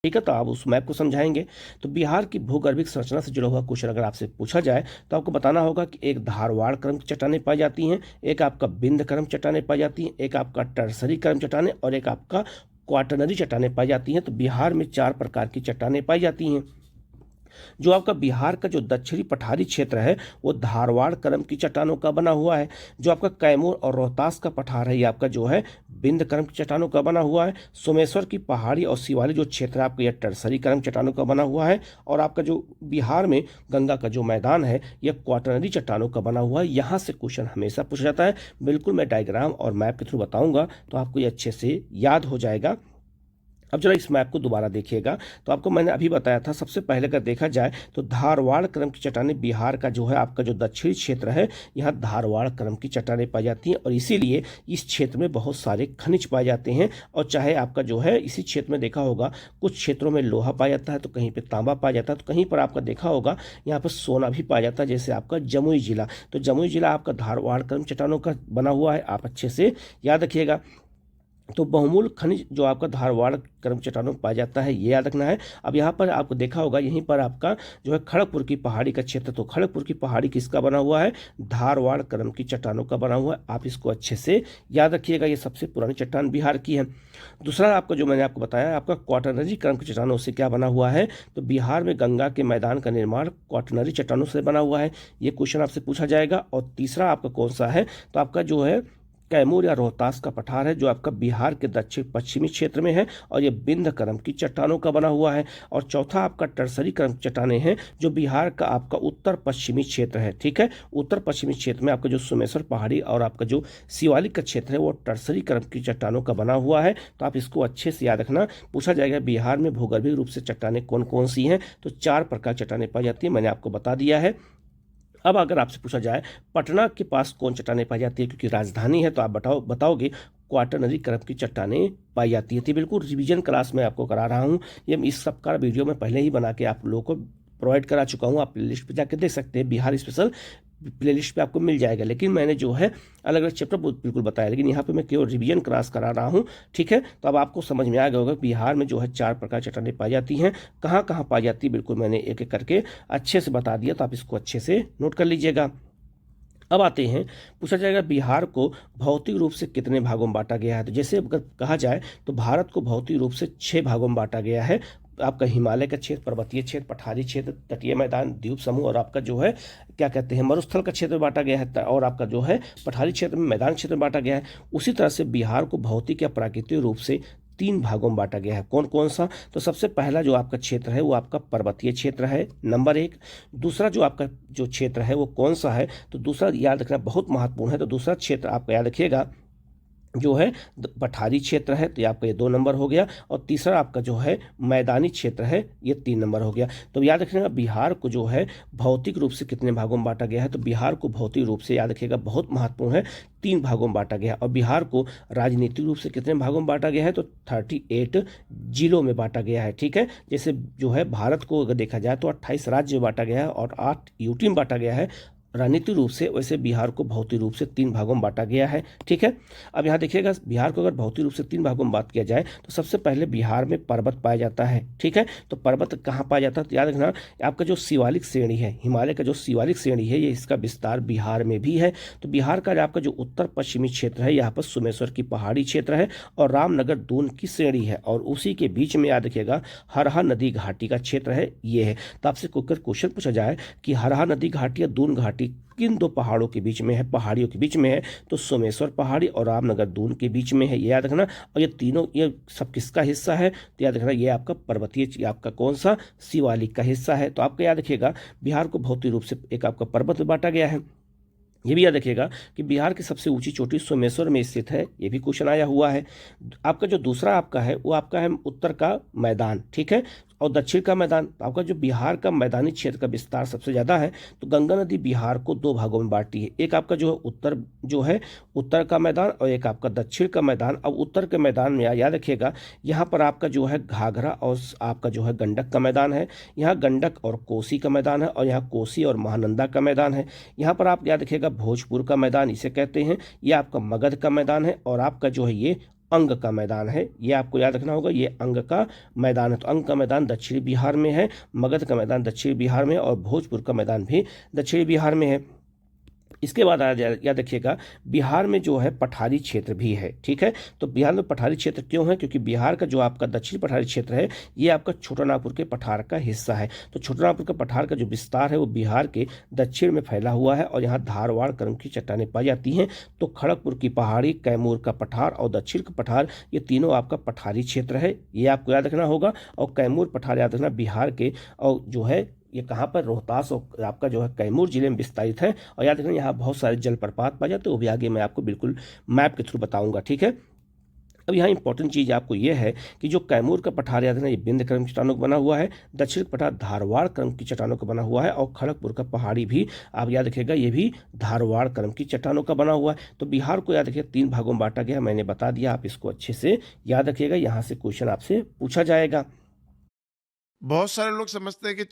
ठीक है, तो आप उस मैप को समझाएंगे। तो बिहार की भूगर्भिक संरचना से जुड़ा हुआ क्वेश्चन अगर आपसे पूछा जाए तो आपको बताना होगा कि एक धारवाड़ क्रम की चट्टानें पाई जाती हैं, एक आपका बिंद क्रम चट्टानें पाई जाती हैं, एक आपका टर्सरी क्रम चट्टानें और एक आपका क्वाटरनरी चट्टानें पाई जाती हैं। तो बिहार में 4 प्रकार की चट्टानें पाई जाती हैं। जो आपका बिहार का जो दक्षिणी पठारी क्षेत्र है वो धारवाड़ क्रम की चट्टानों का बना हुआ है। जो आपका कैमूर और रोहतास का पठार है ये आपका जो है बिंद क्रम की चट्टानों का बना हुआ है। सोमेश्वर की पहाड़ी और शिवालिक जो क्षेत्र है आपका यह टर्सरी क्रम चट्टानों का बना हुआ है। और आपका जो बिहार में गंगा का जो मैदान है यह क्वाटरनरी चट्टानों का बना हुआ है। यहाँ से क्वेश्चन हमेशा पूछा जाता है। बिल्कुल मैं डायग्राम और मैप के थ्रू बताऊंगा तो आपको ये अच्छे से याद हो जाएगा। अब जरा इस मैप को दोबारा देखिएगा। तो आपको मैंने अभी बताया था, सबसे पहले अगर देखा जाए तो धारवाड़ क्रम की चट्टानें बिहार का जो है आपका जो दक्षिणी क्षेत्र है यहाँ धारवाड़ क्रम की चट्टानें पाई जाती हैं और इसीलिए इस क्षेत्र में बहुत सारे खनिज पाए जाते हैं। और चाहे आपका जो है इसी क्षेत्र में देखा होगा कुछ क्षेत्रों में लोहा पाया जाता है, तो कहीं पर तांबा पाया जाता है, तो कहीं पर आपका देखा होगा यहाँ पर सोना भी पाया जाता है, जैसे आपका जमुई जिला। तो जमुई जिला आपका धारवाड़ क्रम चट्टानों का बना हुआ है, आप अच्छे से याद रखिएगा। तो बहुमूल्य खनिज जो आपका धारवाड़ क्रम चट्टानों में पाया जाता है ये याद रखना है। अब यहाँ पर आपको देखा होगा यहीं पर आपका जो है खड़गपुर की पहाड़ी का क्षेत्र, तो खड़गपुर की पहाड़ी किसका बना हुआ है? धारवाड़ क्रम की चट्टानों का बना हुआ है। आप इसको अच्छे से याद रखिएगा, ये सबसे पुरानी चट्टान बिहार की है। दूसरा आपका जो मैंने आपको बताया आपका क्वाटरनरी क्रम की चट्टानों से क्या बना हुआ है, तो बिहार में गंगा के मैदान का निर्माण क्वाटरनरी चट्टानों से बना हुआ है। ये क्वेश्चन आपसे पूछा जाएगा। और तीसरा आपका कौन सा है, तो आपका जो है कैमूर या रोहतास का पठार है जो आपका बिहार के दक्षिण पश्चिमी क्षेत्र में है और ये बिंद क्रम की चट्टानों का बना हुआ है। और चौथा आपका टर्सरी क्रम की चट्टानें हैं जो बिहार का आपका उत्तर पश्चिमी क्षेत्र है। ठीक है, उत्तर पश्चिमी क्षेत्र में आपका जो सोमेश्वर पहाड़ी और आपका जो शिवालिक का क्षेत्र है वो टर्सरी क्रम की चट्टानों का बना हुआ है। तो आप इसको अच्छे से याद रखना। पूछा जाएगा बिहार में भूगर्भिक रूप से चट्टानें कौन कौन सी हैं, तो 4 प्रकार की चट्टानें पाई जाती है, मैंने आपको बता दिया है। अब अगर आपसे पूछा जाए पटना के पास कौन चट्टानें पाई जाती है, क्योंकि राजधानी है, तो आप बताओगे क्वाटरनरी क्रम की चट्टानें पाई जाती है। तो बिल्कुल रिवीजन क्लास में आपको करा रहा हूँ। ये इस सब का वीडियो मैं पहले ही बना के आप लोगों को प्रोवाइड करा चुका हूँ। आप प्लेलिस्ट पे जाकर देख सकते हैं, बिहार स्पेशल प्लेलिस्ट पे आपको मिल जाएगा। लेकिन मैंने जो है अलग अलग चैप्टर बिल्कुल बताया, लेकिन यहाँ पे मैं केवल रिवीजन क्लास करा रहा हूँ। ठीक है, तो अब आपको समझ में आ गया होगा बिहार में जो है 4 प्रकार चट्टानें पाई जाती हैं। कहाँ कहाँ पाई जाती है बिल्कुल मैंने एक एक करके अच्छे से बता दिया, तो आप इसको अच्छे से नोट कर लीजिएगा। अब आते हैं, पूछा जाएगा बिहार को भौतिक रूप से कितने भागों में बांटा गया है। तो जैसे अगर कहा जाए तो भारत को भौतिक रूप से 6 भागों में बांटा गया है। आपका हिमालय का क्षेत्र, पर्वतीय क्षेत्र, पठारी क्षेत्र, तटीय मैदान, द्वीप समूह और आपका जो है क्या कहते हैं मरुस्थल का क्षेत्र में बांटा गया है। और आपका जो है पठारी क्षेत्र में, मैदान क्षेत्र में बांटा गया है। उसी तरह से बिहार को भौतिक या प्राकृतिक रूप से 3 भागों में बांटा गया है। कौन कौन सा, तो सबसे पहला जो आपका क्षेत्र है वो आपका पर्वतीय क्षेत्र है, नंबर 1। दूसरा जो आपका जो क्षेत्र है वो कौन सा है, तो दूसरा याद रखना बहुत महत्वपूर्ण है। तो दूसरा क्षेत्र आपका याद रखिएगा जो है पठारी क्षेत्र है, तो आपका ये 2 नंबर हो गया। और तीसरा आपका जो है मैदानी क्षेत्र है, ये 3 नंबर हो गया। तो याद रखिएगा बिहार को जो है भौतिक रूप से कितने भागों में बांटा गया है, तो बिहार को भौतिक रूप से याद रखिएगा बहुत महत्वपूर्ण है 3 भागों में बांटा गया है। और बिहार को राजनीतिक रूप से कितने भागों में बांटा गया है, तो 38 जिलों में बांटा गया है। ठीक है, जैसे जो है भारत को अगर देखा जाए तो 28 राज्य में बांटा गया है और 8 यूटी में बांटा गया है राजनीतिक रूप से, वैसे बिहार को भौतिक रूप से 3 भागों में बांटा गया है। ठीक है, अब यहाँ देखिएगा बिहार को अगर भौतिक रूप से 3 भागों में बात किया जाए तो सबसे पहले बिहार में पर्वत पाया जाता है। ठीक है, तो पर्वत कहाँ पाया जाता है, तो याद रखना आपका जो शिवालिक श्रेणी है, हिमालय का जो शिवालिक श्रेणी है ये इसका विस्तार बिहार में भी है। तो बिहार का आपका जो उत्तर पश्चिमी क्षेत्र है यहाँ पर सोमेश्वर की पहाड़ी क्षेत्र है और रामनगर दून की श्रेणी है। और उसी के बीच में याद रखिएगा हरहा नदी घाटी का क्षेत्र है, ये है। तो आपसे क्वेश्चन पूछा जाए कि हरहा नदी घाटी या दून घाटी किन 2 पहाड़ों के बीच में है, पहाड़ियों के बीच में है, तो सोमेश्वर पहाड़ी और रामनगर दून के बीच में है, ये याद रखना। और ये तीनों ये सब किसका हिस्सा है, तो याद रखना ये आपका पर्वतीय, आपका कौन सा, शिवालिक का हिस्सा है। तो आपका याद रखिएगा बिहार को भौतिक रूप से एक आपका पर्वत में बांटा गया है। ये भी याद रखिएगा कि बिहार की सबसे ऊंची चोटी सोमेश्वर में स्थित है, ये भी क्वेश्चन आया हुआ है। आपका जो दूसरा आपका है वो आपका है उत्तर का मैदान। ठीक है, और दक्षिण का मैदान, तो आपका जो बिहार का मैदानी क्षेत्र का विस्तार सबसे ज़्यादा है। तो गंगा नदी बिहार को 2 भागों में बांटती है, एक आपका जो है उत्तर का मैदान और एक आपका दक्षिण का मैदान। अब उत्तर के मैदान में याद रखिएगा यहाँ पर आपका जो है घाघरा और आपका जो है गंडक का मैदान है, यहाँ गंडक और कोसी का मैदान है, और यहाँ कोसी और महानंदा का मैदान है। यहाँ पर आप याद रखिएगा भोजपुर का मैदान इसे कहते हैं, ये आपका मगध का मैदान है, और आपका जो है ये अंग का मैदान है। ये आपको याद रखना होगा, ये अंग का मैदान है। तो अंग का मैदान दक्षिणी बिहार में है, मगध का मैदान दक्षिणी बिहार में है और भोजपुर का मैदान भी दक्षिणी बिहार में है। इसके बाद याद रखिएगा, बिहार में जो है पठारी क्षेत्र भी है। ठीक है, तो बिहार में पठारी क्षेत्र क्यों है? क्योंकि बिहार का जो आपका दक्षिणी पठारी क्षेत्र है, ये आपका छोटानागपुर के पठार का हिस्सा है। तो छोटानागपुर का पठार का जो विस्तार है वो बिहार के दक्षिण में फैला हुआ है और यहाँ धारवाड़ क्रम की चट्टानें पाई जाती हैं। तो खड़गपुर की पहाड़ी, कैमूर का पठार और दक्षिण का पठार, ये तीनों आपका पठारी क्षेत्र है। ये आपको याद रखना होगा। और कैमूर पठार याद रखना बिहार के, और जो है ये कहाँ पर, रोहतास और आपका जो है कैमूर जिले में विस्तारित है। और याद रखना यहाँ बहुत सारे जलप्रपात पाए जाते हैं, वो भी आगे मैं आपको बिल्कुल मैप के थ्रू बताऊंगा। ठीक है, अब यहाँ इंपॉर्टेंट चीज़ आपको ये है कि जो कैमूर का पठार याद रखना, ये बिंद क्रम की चट्टानों का बना हुआ है। दक्षिण का पठार धारवाड़ क्रम की चट्टानों का बना हुआ है। और खड़गपुर का पहाड़ी भी आप याद रखिएगा, ये भी धारवाड़ क्रम की चट्टानों का बना हुआ है। तो बिहार को याद रखिएगा 3 भागों में बांटा गया, मैंने बता दिया, आप इसको अच्छे से याद रखिएगा। यहाँ से क्वेश्चन आपसे पूछा जाएगा। बहुत सारे लोग समझते हैं कि